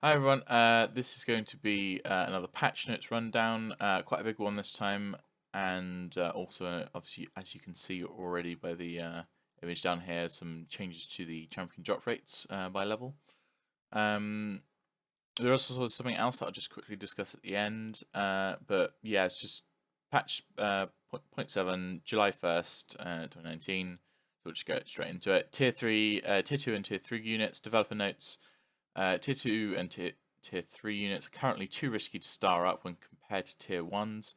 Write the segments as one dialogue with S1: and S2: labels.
S1: Hi everyone, this is going to be another patch notes rundown, quite a big one this time, and also obviously as you can see already by the image down here, some changes to the champion drop rates by level. There also something else that I'll just quickly discuss at the end, but yeah, it's just patch 0.7, July 1st, 2019, so we'll just go straight into it. Tier 2 and Tier 3 units, developer notes. Tier 2 and tier 3 units are currently too risky to star up when compared to Tier 1s.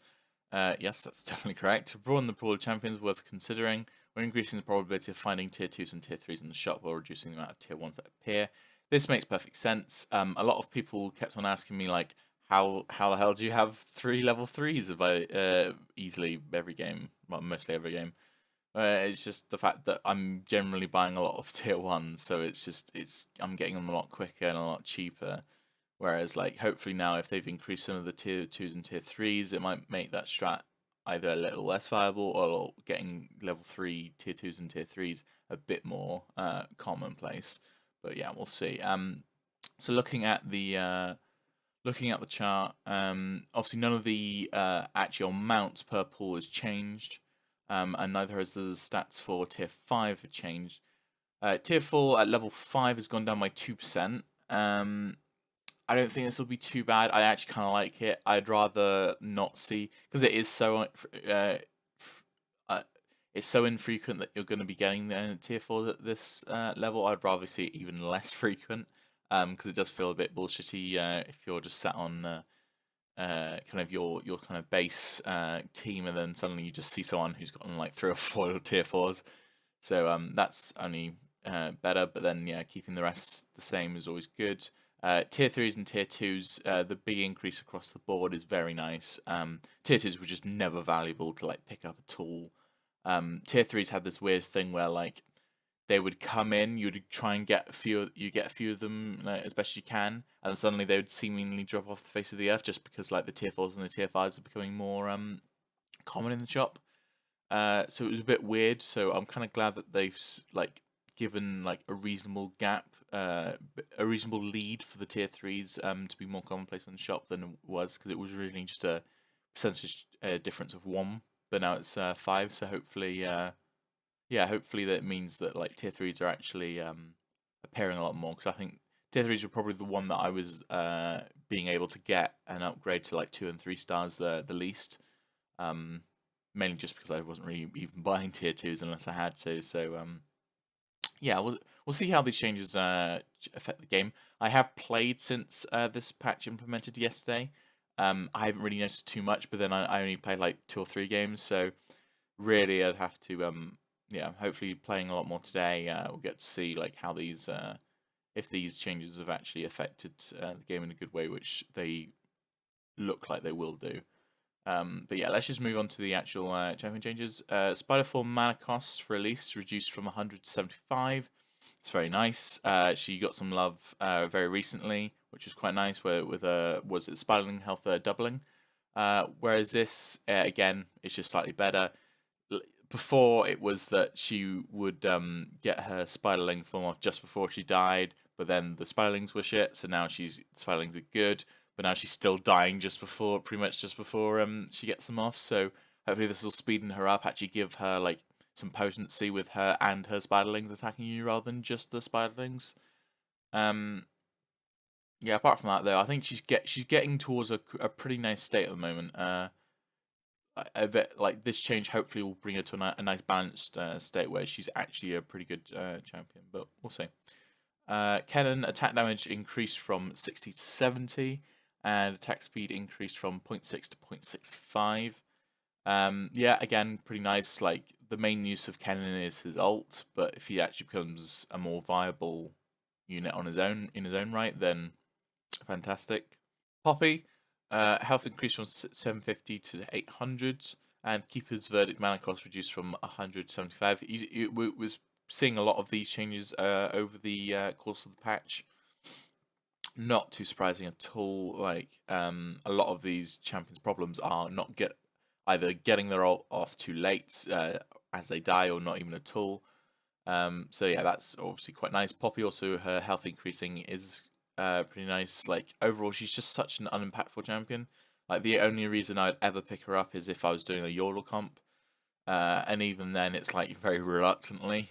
S1: Yes, that's definitely correct. To broaden the pool of champions worth considering, we're increasing the probability of finding Tier 2s and Tier 3s in the shop while reducing the amount of Tier 1s that appear. This makes perfect sense. A lot of people kept on asking me, like, how the hell do you have 3 level 3s easily every game? Well, mostly every game. It's just the fact that I'm generally buying a lot of tier 1s, so I'm getting them a lot quicker and a lot cheaper. Whereas, like, hopefully now if they've increased some of the tier 2s and tier 3s, it might make that strat either a little less viable or getting level 3 tier 2s and tier 3s a bit more commonplace. But yeah, we'll see. So looking at the chart, obviously none of the actual mounts per pool has changed, and neither has the stats for tier 5 have changed. Tier 4 at level 5 has gone down by 2%. I don't think this will be too bad. I actually kind of like it. I'd rather not see, because it is so it's so infrequent that you're going to be getting the tier 4 at this level. I'd rather see it even less frequent, because it does feel a bit bullshitty if you're just sat on kind of your kind of base team, and then suddenly you just see someone who's gotten like 3 or 4 tier 4s. So that's only better, but then yeah, keeping the rest the same is always good. Tier 3s and tier 2s, the big increase across the board is very nice. Tier 2s were just never valuable to like pick up at all. Tier 3s had this weird thing where like they would come in, you'd try and get a few of them as best you can, and suddenly they would seemingly drop off the face of the earth just because like the tier 4s and the tier 5s are becoming more common in the shop. So it was a bit weird. So I'm kind of glad that they've like given like a reasonable gap, a reasonable lead for the tier 3s to be more commonplace in the shop than it was, because it was really just a percentage difference of 1, but now it's 5. So hopefully, yeah, hopefully that means that like tier 3s are actually appearing a lot more, because I think tier 3s were probably the one that I was being able to get an upgrade to like 2 and 3 stars the least. Mainly just because I wasn't really even buying tier 2s unless I had to. So yeah, we'll see how these changes affect the game. I have played since this patch implemented yesterday. I haven't really noticed too much, but then I only played like 2 or 3 games, so really I'd have to yeah, hopefully playing a lot more today. We'll get to see like how these if these changes have actually affected the game in a good way, which they look like they will do. But yeah, let's just move on to the actual champion changes. Spiderform mana cost release reduced from 100 to 75. It's very nice. She got some love very recently, which was quite nice. Where with was it Spiderling health doubling? Whereas this again, it's just slightly better. Before it was that she would get her Spiderling form off just before she died, but then the Spiderlings were shit. So now Spiderlings are good, but now she's still dying just before, pretty much just before she gets them off. So hopefully this will speeden her up, actually give her like some potency with her and her Spiderlings attacking you rather than just the Spiderlings. Yeah, apart from that though, I think she's getting towards a pretty nice state at the moment. I bet like this change hopefully will bring her to a nice balanced state where she's actually a pretty good champion, but we'll see. Kennen attack damage increased from 60 to 70, and attack speed increased from 0.6 to 0.65. Yeah, again, pretty nice. Like the main use of Kennen is his ult, but if he actually becomes a more viable unit on his own in his own right, then fantastic. Poppy, health increased from 750 to 800, and Keeper's Verdict mana cost reduced from 100 to 75. We was seeing a lot of these changes over the course of the patch. Not too surprising at all. Like a lot of these champions' problems are not either getting their ult off too late as they die, or not even at all. So yeah, that's obviously quite nice. Poppy also, her health increasing is pretty nice. Like overall, she's just such an unimpactful champion. Like the only reason I'd ever pick her up is if I was doing a Yordle comp, and even then, it's like very reluctantly.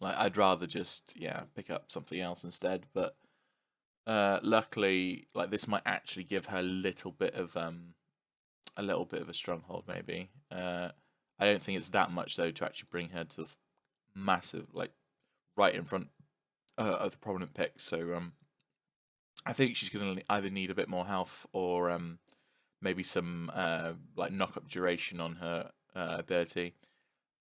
S1: Like I'd rather just pick up something else instead. But luckily, like this might actually give her a little bit of a stronghold. Maybe. I don't think it's that much though to actually bring her to the massive, like right in front of the prominent pick. So I think she's going to either need a bit more health or maybe some like knock-up duration on her ability.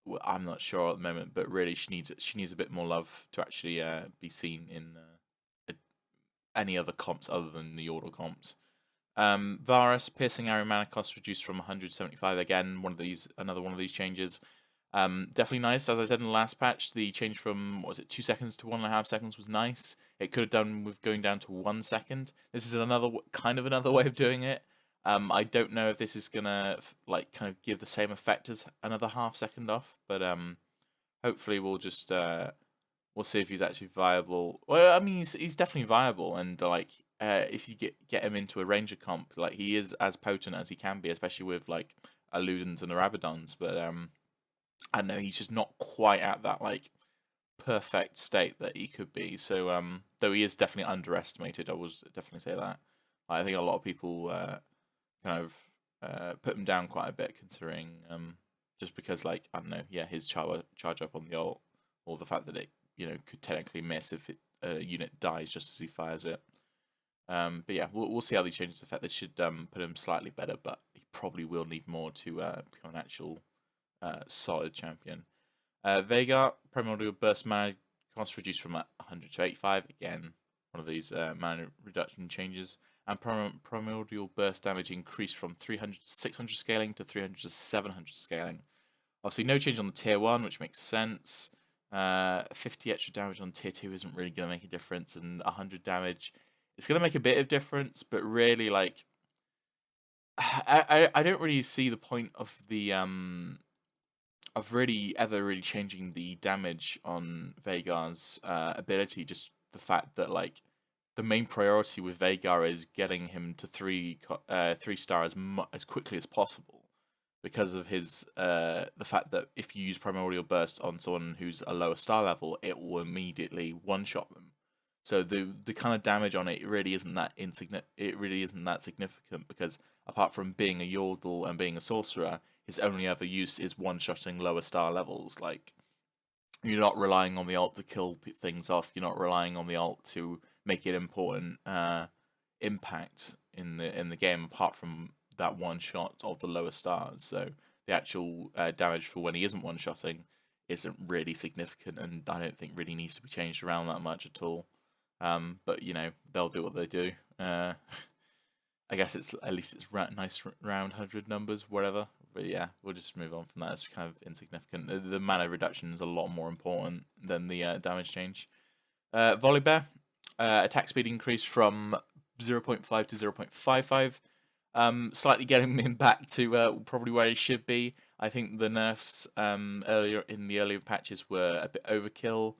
S1: Well, I'm not sure at the moment, but really she needs a bit more love to actually be seen in any other comps other than the Yordle comps. Varus, piercing arrow mana cost reduced from 175 again. Another one of these changes. Definitely nice. As I said in the last patch, the change from, what was it, 2 seconds to 1.5 seconds was nice. It could have done with going down to 1 second. This is another way of doing it. I don't know if this is gonna like kind of give the same effect as another half second off, but hopefully we'll just we'll see if he's actually viable. Well, I mean he's definitely viable, and like if you get him into a ranger comp, like he is as potent as he can be, especially with like Eludens and Rabadons, but I don't know, he's just not quite at that like perfect state that he could be. So though he is definitely underestimated, I will definitely say that. I think a lot of people kind of put him down quite a bit, considering just because like I don't know, his charge up on the ult, or the fact that it could technically miss if a unit dies just as he fires it. But yeah, we'll see how these changes affect. This should put him slightly better, but he probably will need more to become an actual solid champion. Veigar, Primordial Burst mana cost reduced from 100 to 85. Again, one of these mana reduction changes. And Primordial Burst damage increased from 300 to 600 scaling to 300 to 700 scaling. Obviously, no change on the tier 1, which makes sense. 50 extra damage on tier 2 isn't really going to make a difference, and 100 damage, it's going to make a bit of difference, but really, like, I don't really see the point of the of really changing the damage on Veigar's ability. Just the fact that like the main priority with Veigar is getting him to 3-star as quickly as possible, because of his the fact that if you use Primordial Burst on someone who's a lower star level, it will immediately one-shot them. So the kind of damage on it really isn't that significant, because apart from being a Yordle and being a sorcerer, his only other use is one-shotting lower star levels. Like, you're not relying on the ult to kill things off. You're not relying on the ult to make an important impact in the game, apart from that one shot of the lower stars. So the actual damage for when he isn't one-shotting isn't really significant, and I don't think really needs to be changed around that much at all. But they'll do what they do. I guess at least it's nice round 100 numbers, whatever. But yeah, we'll just move on from that. It's kind of insignificant. The mana reduction is a lot more important than the damage change. Volibear, attack speed increased from 0.5 to 0.55. Slightly getting him back to probably where he should be. I think the nerfs earlier patches were a bit overkill.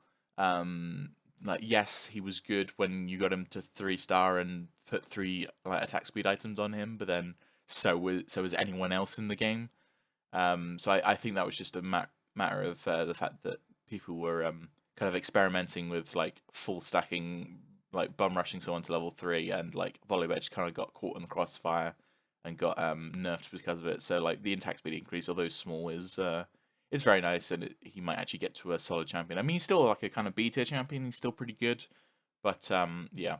S1: Like, yes, he was good when you got him to 3-star and put 3 like attack speed items on him, but then so was anyone else in the game. So I think that was just a matter of the fact that people were kind of experimenting with like full stacking, like bum rushing someone to level 3, and like Volibear just kind of got caught in the crossfire and got nerfed because of it. So like the attack speed increase, although small, is very nice, and he might actually get to a solid champion. I mean, he's still like a kind of B tier champion. He's still pretty good, but yeah,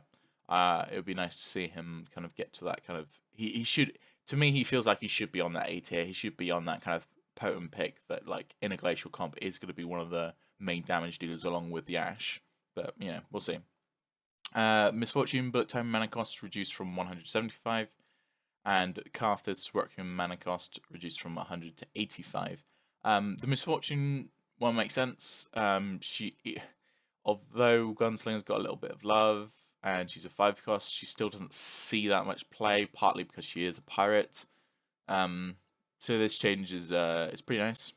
S1: it would be nice to see him kind of get to that kind of. He should. To me, he feels like he should be on that A tier. He should be on that kind of potent pick that, like, in a glacial comp is going to be one of the main damage dealers along with the Ashe. But yeah, we'll see. Misfortune bullet time mana cost reduced from 175, and Karthus Requiem mana cost reduced from 100 to 85. The Misfortune one makes sense. Although Gunslinger's got a little bit of love, and she's a 5 cost, she still doesn't see that much play, partly because she is a pirate. So this change is pretty nice.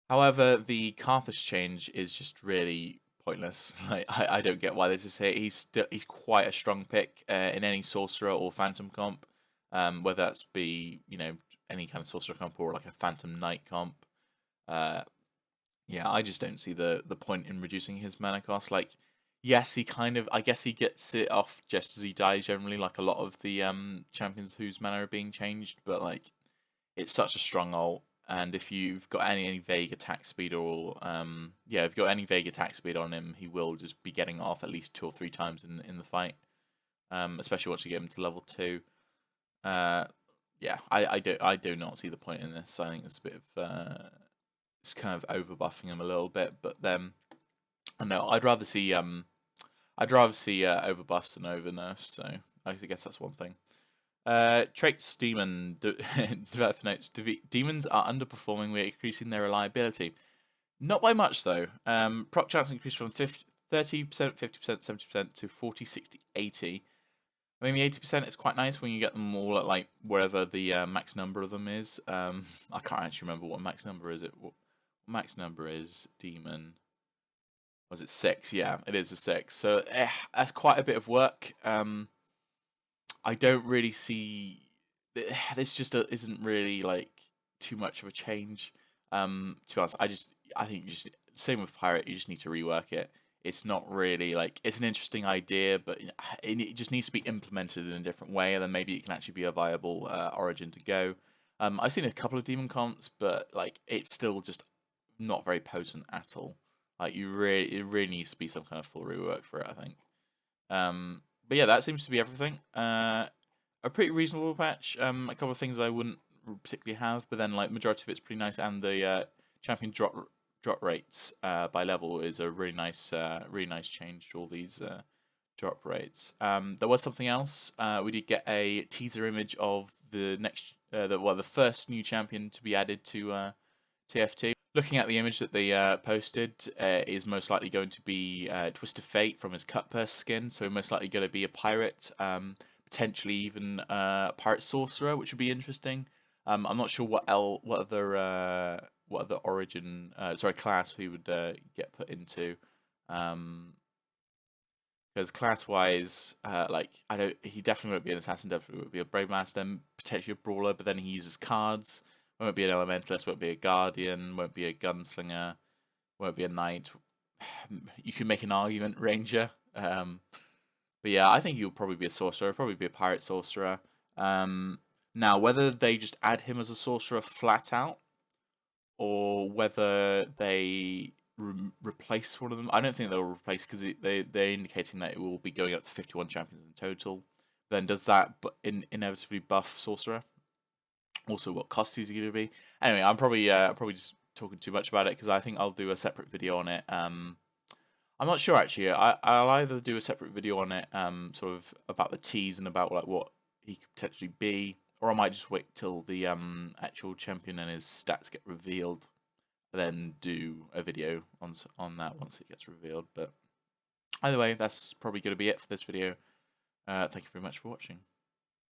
S1: However, the Karthus change is just really pointless. Like I don't get why this is here. He's quite a strong pick in any sorcerer or phantom comp, whether that's be any kind of sorcerer comp or like a phantom knight comp. Yeah, I just don't see the point in reducing his mana cost. Like, yes, I guess he gets it off just as he dies generally, like a lot of the champions whose mana are being changed. But like, it's such a strong ult, and if you've got any vague attack speed or yeah, if you've got any vague attack speed on him, he will just be getting off at least 2 or 3 times in the fight. Especially once you get him to level 2. Yeah, I do not see the point in this. I think it's a bit of it's kind of over buffing him a little bit, but then I know I'd rather see over buffs than over nerfs. So I guess that's one thing. Traits demon developer notes. Demons are underperforming. We're increasing their reliability. Not by much though. Proc chance increased from 30%, 50%, 70% to 40, 60, 80. I mean, the 80% is quite nice when you get them all at like wherever the max number of them is. I can't actually remember what max number is. What max number is demon? Was it 6? Yeah, it is a 6. So that's quite a bit of work. I don't really see this just isn't really like too much of a change. To be honest, I think same with pirate. You just need to rework it. It's not really like it's an interesting idea, but it just needs to be implemented in a different way, and then maybe it can actually be a viable origin to go. I've seen a couple of demon comps, but like it's still just not very potent at all. Like it really needs to be some kind of full rework for it, I think. But yeah, that seems to be everything. A pretty reasonable patch. A couple of things I wouldn't particularly have, but then like majority of it's pretty nice, and the champion drop rates by level is a really nice change to all these drop rates. There was something else. We did get a teaser image of the next, the first new champion to be added to TFT. Looking at the image that they posted, is most likely going to be Twist of Fate from his Cutpurse skin. So most likely going to be a pirate, potentially even a pirate sorcerer, which would be interesting. I'm not sure what other origin, class he would get put into. Because class wise, he definitely won't be an assassin, definitely won't be a brave master, potentially a brawler, but then he uses cards. Won't be an elementalist, won't be a guardian, won't be a gunslinger, won't be a knight. You can make an argument, ranger. But yeah, I think he'll probably be a sorcerer, probably be a pirate sorcerer. Now, whether they just add him as a sorcerer flat out, or whether they replace one of them, I don't think they'll replace, because they're indicating that it will be going up to 51 champions in total. Then does that inevitably buff sorcerer? Also, what cost is it going to be? Anyway, I'm probably just talking too much about it, because I think I'll do a separate video on it. I'm not sure actually. I'll either do a separate video on it, sort of about the tease and about like what he could potentially be, or I might just wait till the actual champion and his stats get revealed, then do a video on that once it gets revealed. But either way, that's probably going to be it for this video. Thank you very much for watching.